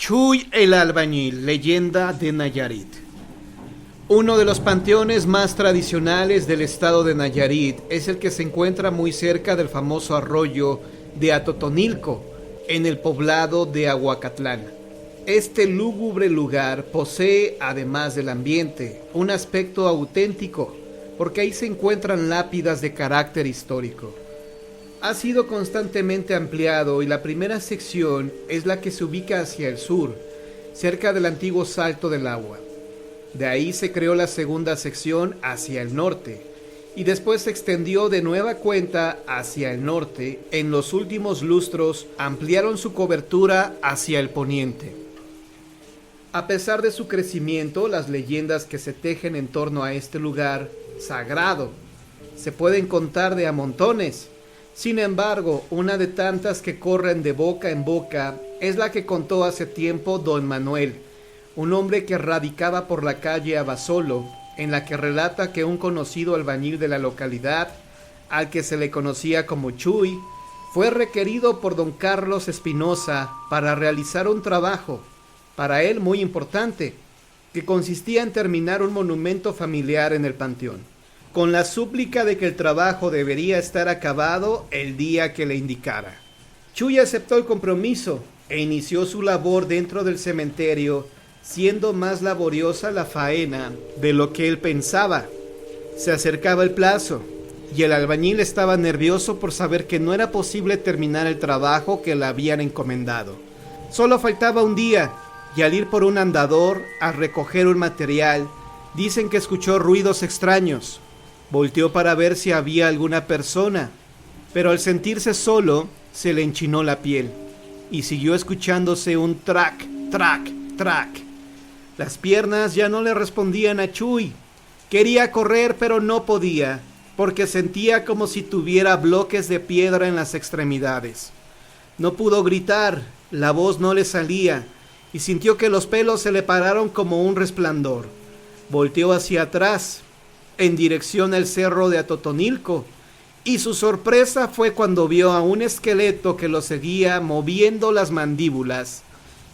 Chuy el Albañil, leyenda de Nayarit. Uno de los panteones más tradicionales del estado de Nayarit es el que se encuentra muy cerca del famoso arroyo de Atotonilco, en el poblado de Aguacatlán. Este lúgubre lugar posee, además del ambiente, un aspecto auténtico, porque ahí se encuentran lápidas de carácter histórico. Ha sido constantemente ampliado y la primera sección es la que se ubica hacia el sur, cerca del antiguo Salto del Agua. De ahí se creó la segunda sección hacia el norte y después se extendió de nueva cuenta hacia el norte. En los últimos lustros ampliaron su cobertura hacia el poniente. A pesar de su crecimiento, las leyendas que se tejen en torno a este lugar sagrado se pueden contar de a montones. Sin embargo, una de tantas que corren de boca en boca es la que contó hace tiempo don Manuel, un hombre que radicaba por la calle Abasolo, en la que relata que un conocido albañil de la localidad, al que se le conocía como Chuy, fue requerido por don Carlos Espinosa para realizar un trabajo, para él muy importante, que consistía en terminar un monumento familiar en el panteón, con la súplica de que el trabajo debería estar acabado el día que le indicara. Chuy aceptó el compromiso e inició su labor dentro del cementerio, siendo más laboriosa la faena de lo que él pensaba. Se acercaba el plazo y el albañil estaba nervioso por saber que no era posible terminar el trabajo que le habían encomendado. Solo faltaba un día y al ir por un andador a recoger un material, dicen que escuchó ruidos extraños. Volteó para ver si había alguna persona, pero al sentirse solo, se le enchinó la piel y siguió escuchándose un trac, trac, trac. Las piernas ya no le respondían a Chuy. Quería correr, pero no podía, porque sentía como si tuviera bloques de piedra en las extremidades. No pudo gritar, la voz no le salía, y sintió que los pelos se le pararon como un resplandor. Volteó hacia atrás, en dirección al cerro de Atotonilco, y su sorpresa fue cuando vio a un esqueleto que lo seguía moviendo las mandíbulas,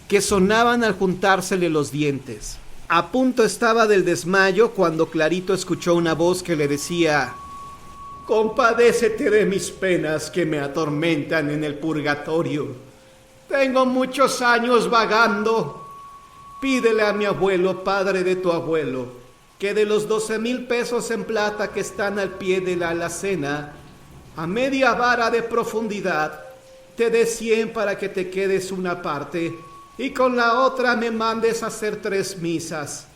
que sonaban al juntársele los dientes. A punto estaba del desmayo cuando clarito escuchó una voz que le decía: «Compadécete de mis penas que me atormentan en el purgatorio. Tengo muchos años vagando. Pídele a mi abuelo, padre de tu abuelo, que de los 12,000 pesos en plata que están al pie de la alacena, a media vara de profundidad, te dé 100 para que te quedes una parte, y con la otra me mandes a hacer 3 misas.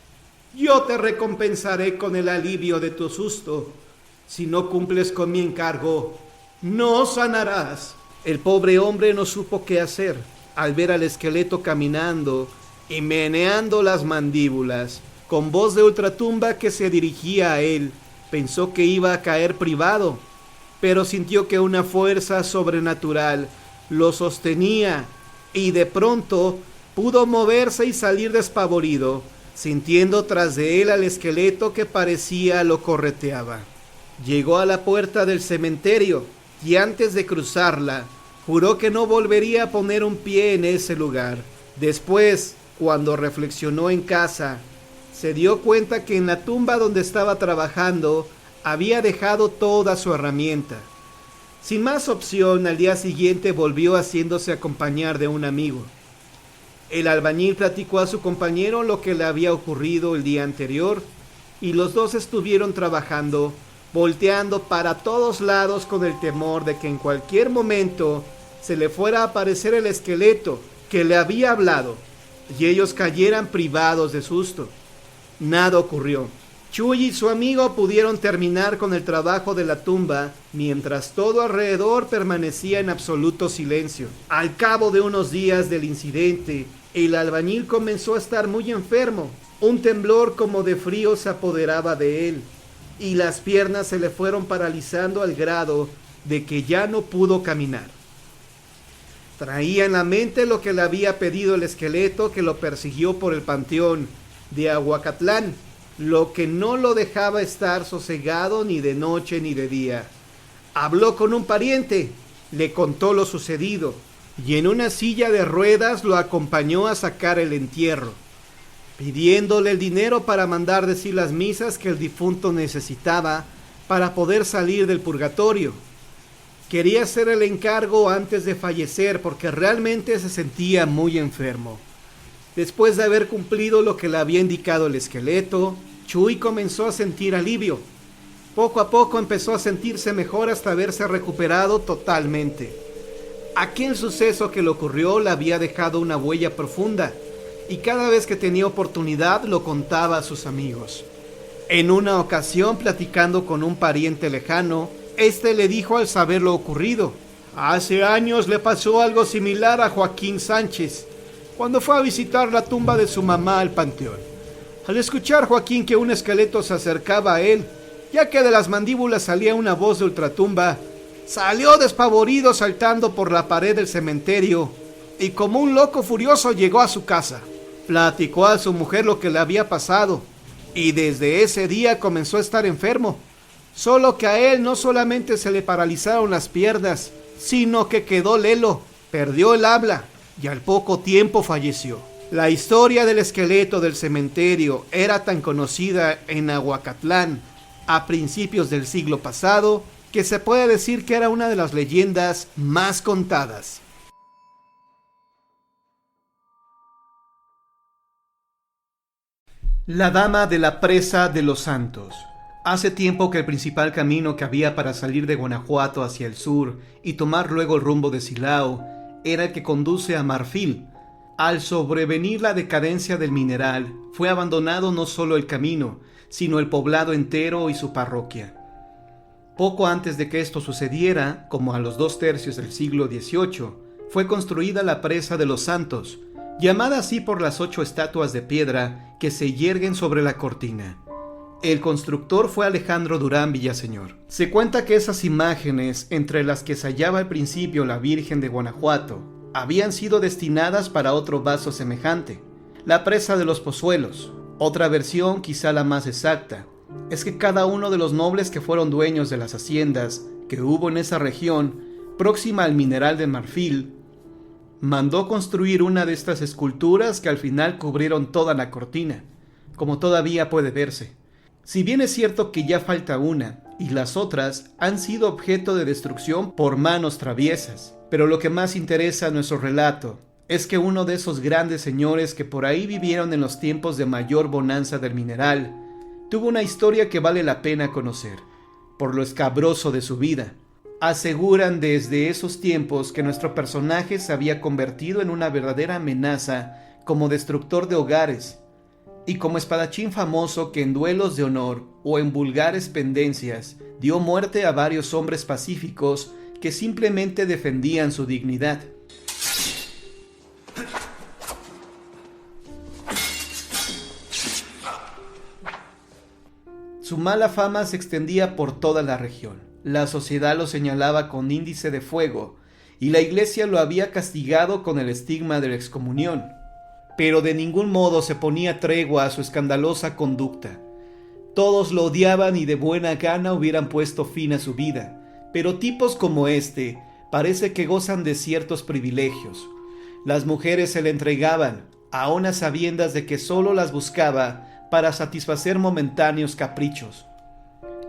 Yo te recompensaré con el alivio de tu susto. Si no cumples con mi encargo, no sanarás». El pobre hombre no supo qué hacer al ver al esqueleto caminando y meneando las mandíbulas. Con voz de ultratumba que se dirigía a él, pensó que iba a caer privado, pero sintió que una fuerza sobrenatural lo sostenía y de pronto pudo moverse y salir despavorido, sintiendo tras de él al esqueleto que parecía lo correteaba. Llegó a la puerta del cementerio y antes de cruzarla, juró que no volvería a poner un pie en ese lugar. Después, cuando reflexionó en casa, se dio cuenta que en la tumba donde estaba trabajando había dejado toda su herramienta. Sin más opción, al día siguiente volvió haciéndose acompañar de un amigo. El albañil platicó a su compañero lo que le había ocurrido el día anterior y los dos estuvieron trabajando, volteando para todos lados con el temor de que en cualquier momento se le fuera a aparecer el esqueleto que le había hablado y ellos cayeran privados de susto. Nada ocurrió. Chuy y su amigo pudieron terminar con el trabajo de la tumba, mientras todo alrededor permanecía en absoluto silencio. Al cabo de unos días del incidente, el albañil comenzó a estar muy enfermo. Un temblor como de frío se apoderaba de él, y las piernas se le fueron paralizando al grado de que ya no pudo caminar. Traía en la mente lo que le había pedido el esqueleto que lo persiguió por el panteón de Aguacatlán, lo que no lo dejaba estar sosegado ni de noche ni de día. Habló con un pariente, le contó lo sucedido. y en una silla de ruedas lo acompañó a sacar el entierro, pidiéndole el dinero para mandar decir las misas que el difunto necesitaba para poder salir del purgatorio. Quería hacer el encargo antes de fallecer porque realmente se sentía muy enfermo. Después de haber cumplido lo que le había indicado el esqueleto, Chuy comenzó a sentir alivio. Poco a poco empezó a sentirse mejor hasta haberse recuperado totalmente. Aquel suceso que le ocurrió le había dejado una huella profunda y cada vez que tenía oportunidad lo contaba a sus amigos. En una ocasión, platicando con un pariente lejano, este le dijo al saber lo ocurrido: hace años le pasó algo similar a Joaquín Sánchez, cuando fue a visitar la tumba de su mamá al panteón. Al escuchar Joaquín que un esqueleto se acercaba a él, ya que de las mandíbulas salía una voz de ultratumba, salió despavorido saltando por la pared del cementerio y como un loco furioso llegó a su casa. Platicó a su mujer lo que le había pasado y desde ese día comenzó a estar enfermo. Solo que a él no solamente se le paralizaron las piernas, sino que quedó lelo, perdió el habla y al poco tiempo falleció. La historia del esqueleto del cementerio era tan conocida en Ahuacatlán a principios del siglo pasado que se puede decir que era una de las leyendas más contadas. La Dama de la Presa de los Santos. Hace tiempo que el principal camino que había para salir de Guanajuato hacia el sur y tomar luego el rumbo de Silao era el que conduce a Marfil. Al sobrevenir la decadencia del mineral, fue abandonado no solo el camino, sino el poblado entero y su parroquia. Poco antes de que esto sucediera, como a los 2/3 del siglo XVIII, fue construida la Presa de los Santos, llamada así por las 8 estatuas de piedra que se yerguen sobre la cortina. El constructor fue Alejandro Durán Villaseñor. Se cuenta que esas imágenes, entre las que se hallaba al principio la Virgen de Guanajuato, habían sido destinadas para otro vaso semejante, la Presa de los Pozuelos. Otra versión, quizá la más exacta, es que cada uno de los nobles que fueron dueños de las haciendas que hubo en esa región, próxima al mineral de marfil, mandó construir una de estas esculturas que al final cubrieron toda la cortina, como todavía puede verse. Si bien es cierto que ya falta una, y las otras han sido objeto de destrucción por manos traviesas, pero lo que más interesa a nuestro relato es que uno de esos grandes señores que por ahí vivieron en los tiempos de mayor bonanza del mineral, tuvo una historia que vale la pena conocer, por lo escabroso de su vida. Aseguran desde esos tiempos que nuestro personaje se había convertido en una verdadera amenaza como destructor de hogares, y como espadachín famoso que en duelos de honor o en vulgares pendencias dio muerte a varios hombres pacíficos que simplemente defendían su dignidad. Su mala fama se extendía por toda la región. La sociedad lo señalaba con índice de fuego y la iglesia lo había castigado con el estigma de la excomunión. Pero de ningún modo se ponía tregua a su escandalosa conducta. Todos lo odiaban y de buena gana hubieran puesto fin a su vida, pero tipos como este parece que gozan de ciertos privilegios. Las mujeres se le entregaban, aun a sabiendas de que solo las buscaba para satisfacer momentáneos caprichos.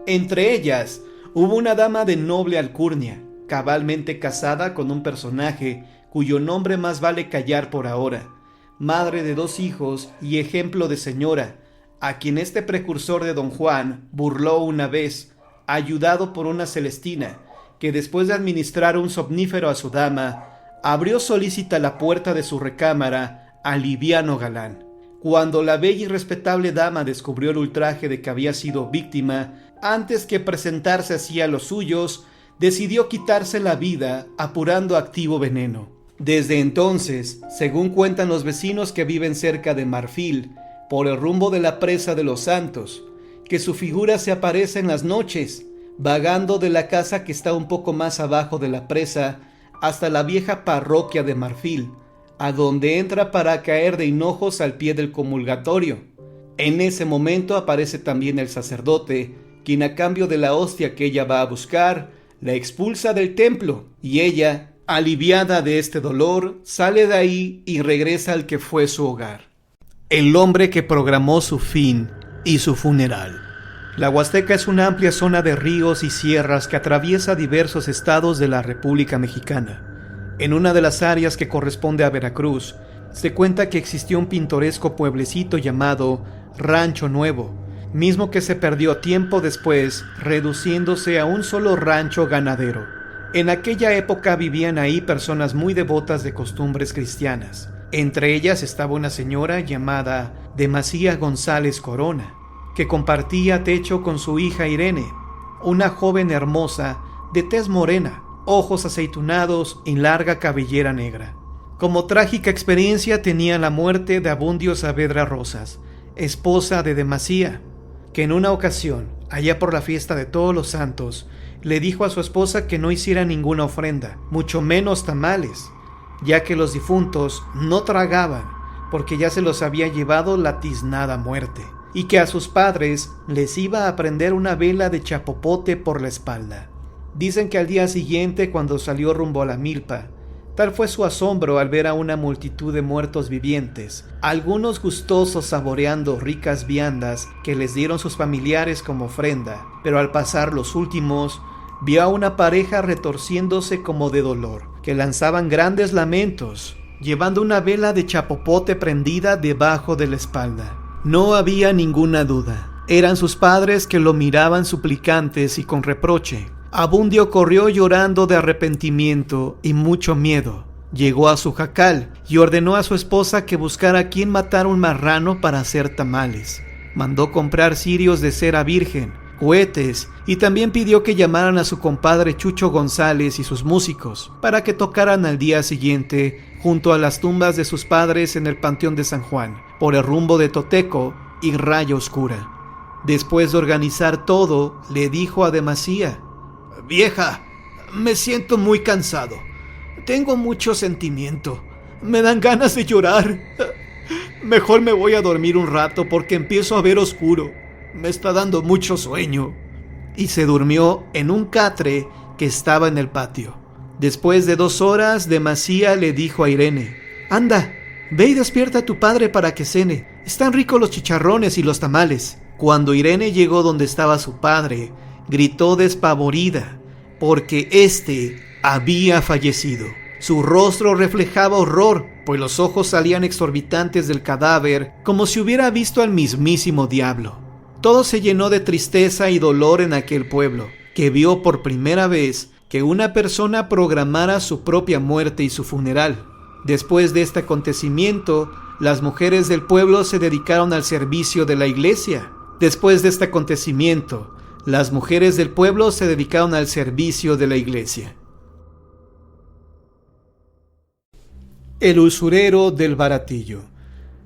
Entre ellas hubo una dama de noble alcurnia, cabalmente casada con un personaje cuyo nombre más vale callar por ahora, madre de 2 hijos y ejemplo de señora, a quien este precursor de Don Juan burló una vez, ayudado por una celestina, que después de administrar un somnífero a su dama, abrió solícita la puerta de su recámara al liviano galán. Cuando la bella y respetable dama descubrió el ultraje de que había sido víctima, antes que presentarse así a los suyos, decidió quitarse la vida apurando activo veneno. Desde entonces, según cuentan los vecinos que viven cerca de Marfil, por el rumbo de la Presa de los Santos, que su figura se aparece en las noches, vagando de la casa que está un poco más abajo de la presa hasta la vieja parroquia de Marfil, a donde entra para caer de hinojos al pie del comulgatorio. En ese momento aparece también el sacerdote, quien a cambio de la hostia que ella va a buscar, la expulsa del templo y ella, Aliviada de este dolor, sale de ahí y regresa al que fue su hogar. El hombre que programó su fin y su funeral. La Huasteca es una amplia zona de ríos y sierras que atraviesa diversos estados de la República Mexicana. En una de las áreas que corresponde a Veracruz, se cuenta que existió un pintoresco pueblecito llamado Rancho Nuevo, mismo que se perdió tiempo después, reduciéndose a un solo rancho ganadero. En aquella época vivían ahí personas muy devotas de costumbres cristianas. Entre ellas estaba una señora llamada Demasía González Corona, que compartía techo con su hija Irene, una joven hermosa de tez morena, ojos aceitunados y larga cabellera negra. Como trágica experiencia tenía la muerte de Abundio Saavedra Rosas, esposa de Demasía, que en una ocasión, allá por la fiesta de Todos los Santos, le dijo a su esposa que no hiciera ninguna ofrenda, mucho menos tamales, ya que los difuntos no tragaban porque ya se los había llevado la tiznada muerte, y que a sus padres les iba a prender una vela de chapopote por la espalda. Dicen que al día siguiente, cuando salió rumbo a la milpa, tal fue su asombro al ver a una multitud de muertos vivientes, algunos gustosos saboreando ricas viandas que les dieron sus familiares como ofrenda, pero al pasar los últimos, vio a una pareja retorciéndose como de dolor, que lanzaban grandes lamentos, llevando una vela de chapopote prendida debajo de la espalda. No había ninguna duda, eran sus padres que lo miraban suplicantes y con reproche. Abundio corrió llorando de arrepentimiento y mucho miedo. Llegó a su jacal y ordenó a su esposa que buscara a quien matar un marrano para hacer tamales. Mandó comprar cirios de cera virgen, cohetes, y también pidió que llamaran a su compadre Chucho González y sus músicos para que tocaran al día siguiente junto a las tumbas de sus padres en el Panteón de San Juan, por el rumbo de Toteco y Raya Oscura. Después de organizar todo, le dijo a Demasía: «Vieja, me siento muy cansado. Tengo mucho sentimiento. Me dan ganas de llorar. Mejor me voy a dormir un rato porque empiezo a ver oscuro. Me está dando mucho sueño». Y se durmió en un catre que estaba en el patio. Después de 2 horas, Demasía le dijo a Irene: «Anda, ve y despierta a tu padre para que cene. Están ricos los chicharrones y los tamales». Cuando Irene llegó donde estaba su padre, gritó despavorida, porque éste había fallecido. Su rostro reflejaba horror, pues los ojos salían exorbitantes del cadáver, como si hubiera visto al mismísimo diablo. Todo se llenó de tristeza y dolor en aquel pueblo, que vio por primera vez que una persona programara su propia muerte y su funeral. Después de este acontecimiento, las mujeres del pueblo se dedicaron al servicio de la iglesia. El usurero del Baratillo.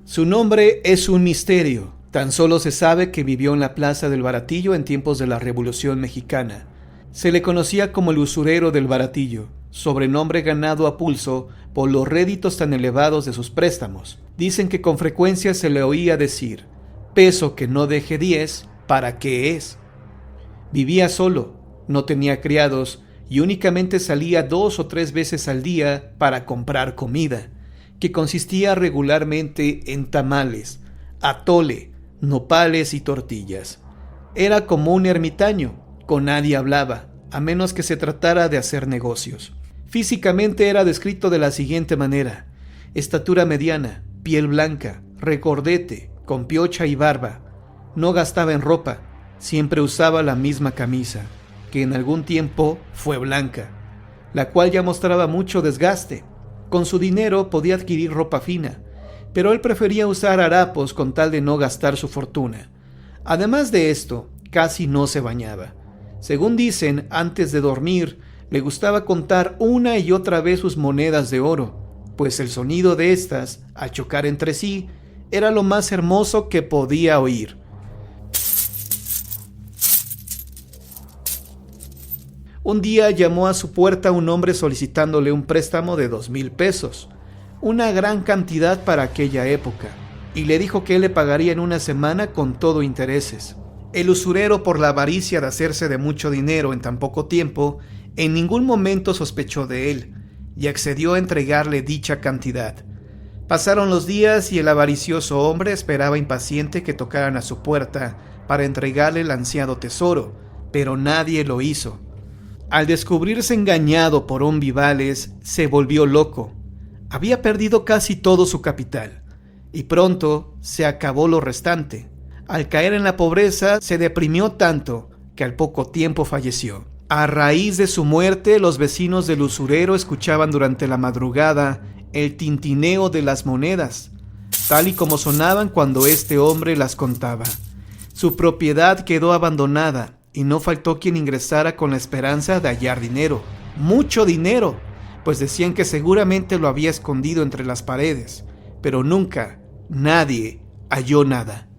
Su nombre es un misterio. Tan solo se sabe que vivió en la Plaza del Baratillo en tiempos de la Revolución Mexicana. Se le conocía como el usurero del Baratillo, sobrenombre ganado a pulso por los réditos tan elevados de sus préstamos. Dicen que con frecuencia se le oía decir: «Peso que no deje 10, ¿para qué es?». Vivía solo, no tenía criados y únicamente salía 2 o 3 veces al día para comprar comida, que consistía regularmente en tamales, atole, nopales y tortillas. Era como un ermitaño, con nadie hablaba, a menos que se tratara de hacer negocios. Físicamente era descrito de la siguiente manera: estatura mediana, piel blanca, recordete, con piocha y barba. No gastaba en ropa, siempre usaba la misma camisa, que en algún tiempo fue blanca, la cual ya mostraba mucho desgaste. Con su dinero podía adquirir ropa fina, pero él prefería usar harapos con tal de no gastar su fortuna. Además de esto, casi no se bañaba. Según dicen, antes de dormir, le gustaba contar una y otra vez sus monedas de oro, pues el sonido de estas, al chocar entre sí, era lo más hermoso que podía oír. Un día llamó a su puerta un hombre solicitándole un préstamo de 2,000 pesos, una gran cantidad para aquella época, y le dijo que él le pagaría en una semana con todo intereses. El usurero, por la avaricia de hacerse de mucho dinero en tan poco tiempo, en ningún momento sospechó de él, y accedió a entregarle dicha cantidad. Pasaron los días y el avaricioso hombre esperaba impaciente que tocaran a su puerta para entregarle el ansiado tesoro, pero nadie lo hizo. Al descubrirse engañado por un Vivales, se volvió loco. Había perdido casi todo su capital, y pronto se acabó lo restante. Al caer en la pobreza, se deprimió tanto que al poco tiempo falleció. A raíz de su muerte, los vecinos del usurero escuchaban durante la madrugada el tintineo de las monedas, tal y como sonaban cuando este hombre las contaba. Su propiedad quedó abandonada y no faltó quien ingresara con la esperanza de hallar dinero, mucho dinero, pues decían que seguramente lo había escondido entre las paredes, pero nunca nadie halló nada.